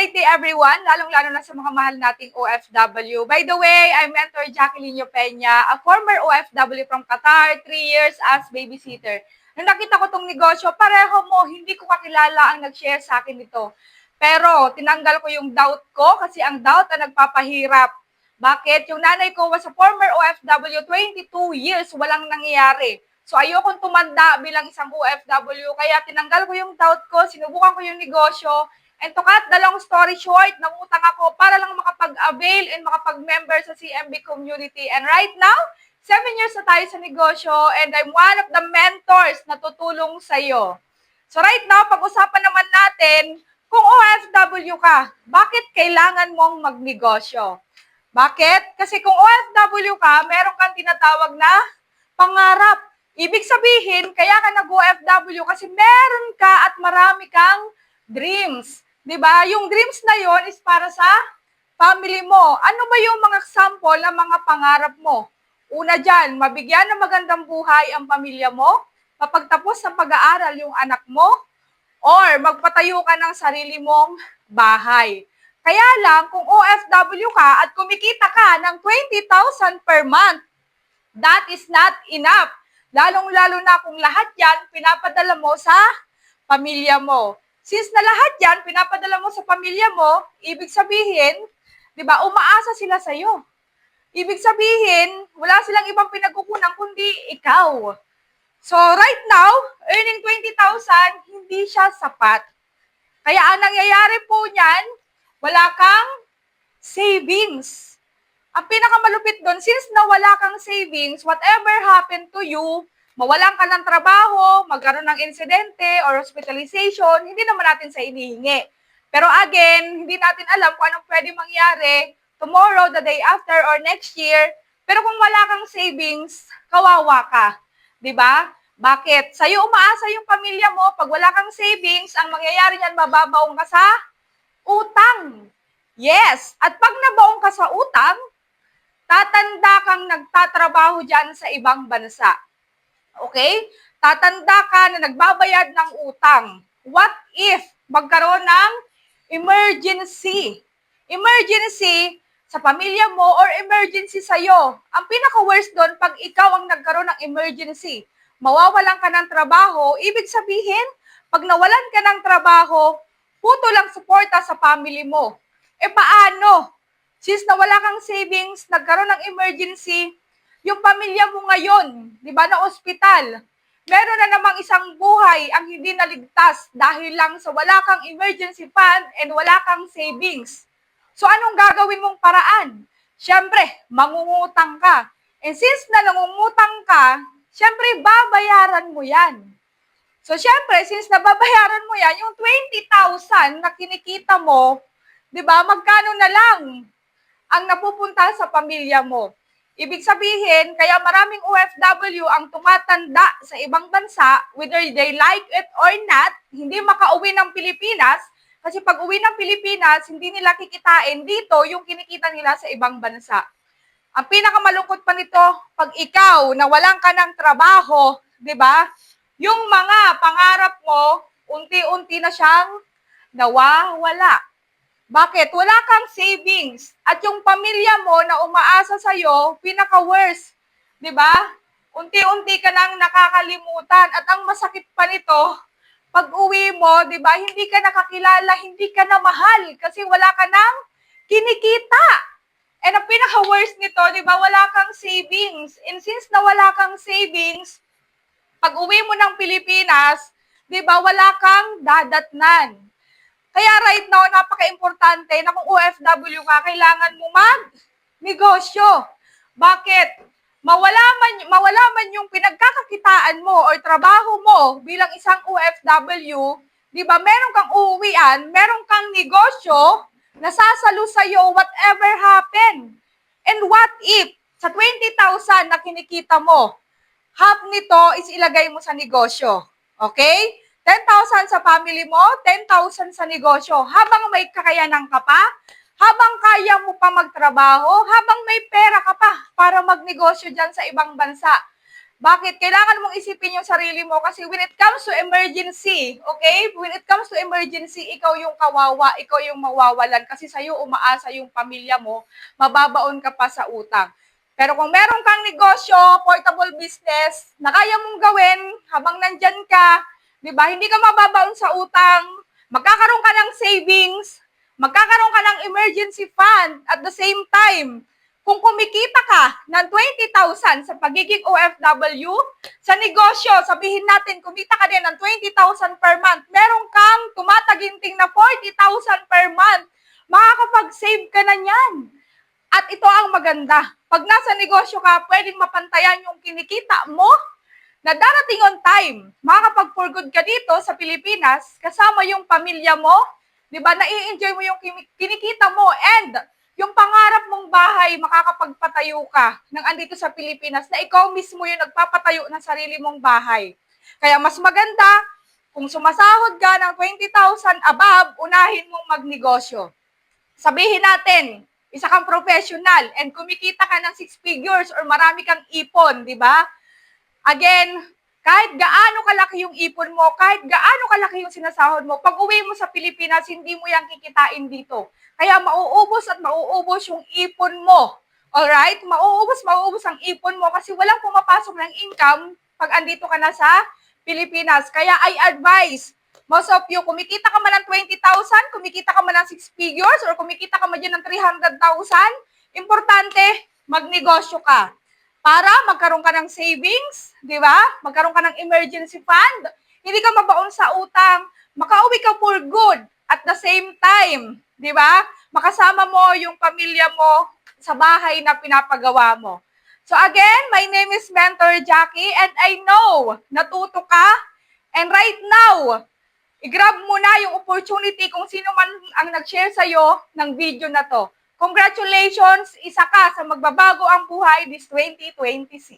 great day everyone, lalong-lalo na sa mga mahal nating OFW. By the way, I'm Mentor Jacqueline Peña, a former OFW from Qatar, 3 years as babysitter. Nung nakita ko tong negosyo, pareho mo, hindi ko kakilala ang nag-share sa akin nito. Pero tinanggal ko yung doubt ko kasi ang doubt ang nagpapahirap. Bakit? Yung nanay ko was a former OFW, 22 years, walang nangyayari. So ayokong tumanda bilang isang OFW, kaya tinanggal ko yung doubt ko, sinubukan ko yung negosyo. And to cut the long story short, nangutang ako para lang makapag-avail and makapag-member sa CMB community. And right now, 7 years na tayo sa negosyo and I'm one of the mentors na tutulong sa iyo. So right now, pag-usapan naman natin, kung OFW ka, bakit kailangan mong magnegosyo? Bakit? Kasi kung OFW ka, meron kang tinatawag na pangarap. Ibig sabihin, kaya ka nag-OFW kasi meron ka at marami kang dreams. 'Di ba? Yung dreams na yon is para sa family mo. Ano ba yung mga example ng mga pangarap mo? Una dyan, mabigyan ng magandang buhay ang pamilya mo, mapagtapos sa pag-aaral yung anak mo, or magpatayo ka ng sarili mong bahay. Kaya lang, kung OFW ka at kumikita ka ng 20,000 per month, that is not enough. Lalong-lalo na kung lahat yan pinapadala mo sa pamilya mo. Since na lahat yan, pinapadala mo sa pamilya mo, ibig sabihin, di ba, umaasa sila sa'yo. Ibig sabihin, wala silang ibang pinagkukunan kundi ikaw. So, right now, earning 20,000, hindi siya sapat. Kaya ang nangyayari po niyan, wala kang savings. Ang pinakamalupit doon, since na wala kang savings, whatever happened to you, mawalan ka ng trabaho, magkaroon ng insidente or hospitalization, hindi naman natin sa inihingi. Pero again, hindi natin alam kung anong pwede mangyari tomorrow, the day after, or next year. Pero kung wala kang savings, kawawa ka. Diba? Bakit? Sa'yo umaasa yung pamilya mo, pag wala kang savings, ang mangyayari niyan, mababaong ka sa utang. Yes! At pag nabaong ka sa utang, tatanda kang nagtatrabaho dyan sa ibang bansa. Okay? Tatanda ka na nagbabayad ng utang. What if magkaroon ng emergency? Emergency sa pamilya mo or emergency sa'yo. Ang pinaka-worst doon, pag ikaw ang nagkaroon ng emergency, mawawalan ka ng trabaho, ibig sabihin, pag nawalan ka ng trabaho, puto lang suporta sa family mo. E paano? Since nawala kang savings, nagkaroon ng emergency, yung pamilya mo ngayon, di ba, na ospital, meron na namang isang buhay ang hindi naligtas dahil lang sa wala kang emergency fund and wala kang savings. So, anong gagawin mong paraan? Siyempre, mangungutang ka. And since na nangungutang ka, siyempre, babayaran mo yan. So, siyempre, since nababayaran mo yan, yung 20,000 na kinikita mo, di ba, magkano na lang ang napupunta sa pamilya mo? Ibig sabihin, kaya maraming OFW ang tumatanda sa ibang bansa, whether they like it or not, hindi makauwi ng Pilipinas, kasi pag uwi ng Pilipinas, hindi nila kikitain dito yung kinikita nila sa ibang bansa. Ang pinakamalungkot pa nito, pag ikaw nawalan ka ng trabaho, di ba? Yung mga pangarap mo, unti-unti na siyang nawawala. Bakit? Wala kang savings. At yung pamilya mo na umaasa sa'yo, pinaka-worst. Di ba? Unti-unti ka nang nakakalimutan. At ang masakit pa nito, pag uwi mo, di ba, hindi ka nakakilala, hindi ka na mahal kasi wala ka nang kinikita. And ang pinaka-worst nito, di ba, wala kang savings. And since na wala kang savings, pag uwi mo ng Pilipinas, di ba, wala kang dadatnan. Kaya right now, napaka-importante na kung OFW ka, kailangan mo mag-negosyo. Bakit? Mawala man yung pinagkakakitaan mo or trabaho mo bilang isang OFW, di ba, meron kang uuwian, meron kang negosyo na sasalo sa'yo whatever happen. And what if, sa 20,000 na kinikita mo, half nito is ilagay mo sa negosyo. Okay? 10,000 sa family mo, 10,000 sa negosyo. Habang may kakayanan ka pa, habang kaya mo pa magtrabaho, habang may pera ka pa para magnegosyo dyan sa ibang bansa. Bakit? Kailangan mong isipin yung sarili mo kasi when it comes to emergency, okay? When it comes to emergency, ikaw yung kawawa, ikaw yung mawawalan kasi sa'yo umaasa yung pamilya mo, mababaon ka pa sa utang. Pero kung meron kang negosyo, portable business, na kaya mong gawin habang nandyan ka, di ba? Hindi ka mababaon sa utang, magkakaroon ka ng savings, magkakaroon ka ng emergency fund at the same time. Kung kumikita ka ng 20,000 sa pagiging OFW, sa negosyo, sabihin natin, kumita ka din ng 20,000 per month, meron kang tumataginting na 40,000 per month, makakapag-save ka na niyan. At ito ang maganda. Pag nasa negosyo ka, pwedeng mapantayan yung kinikita mo na darating on time. Makakapag-for good ka dito sa Pilipinas, kasama yung pamilya mo, di ba, nai-enjoy mo yung kinikita mo, and yung pangarap mong bahay, makakapagpatayo ka ng andito sa Pilipinas na ikaw mismo yung nagpapatayo ng sarili mong bahay. Kaya mas maganda, kung sumasahod ka ng 20,000 above, unahin mong magnegosyo. Sabihin natin, isa kang professional and kumikita ka ng 6 figures or marami kang ipon, di ba? Again, kahit gaano kalaki yung ipon mo, kahit gaano kalaki yung sinasahod mo, pag uwi mo sa Pilipinas, hindi mo yan kikitain dito. Kaya mauubos at mauubos yung ipon mo. Alright? Mauubos ang ipon mo kasi walang pumapasok ng income pag andito ka na sa Pilipinas. Kaya I advise, most of you, kumikita ka man ng 20,000, kumikita ka man ng 6 figures, or kumikita ka man dyan ng 300,000, importante, magnegosyo ka. Para magkaroon ka ng savings, di ba? Magkaroon ka ng emergency fund, hindi ka mabaon sa utang, makauwi ka for good at the same time, di ba? Makasama mo yung pamilya mo sa bahay na pinapagawa mo. So again, my name is Mentor Jackie and I know natuto ka, and right now, i-grab mo na yung opportunity kung sino man ang nag-share sa'yo ng video na to. Congratulations, isa ka sa magbabago ang buhay this 2026.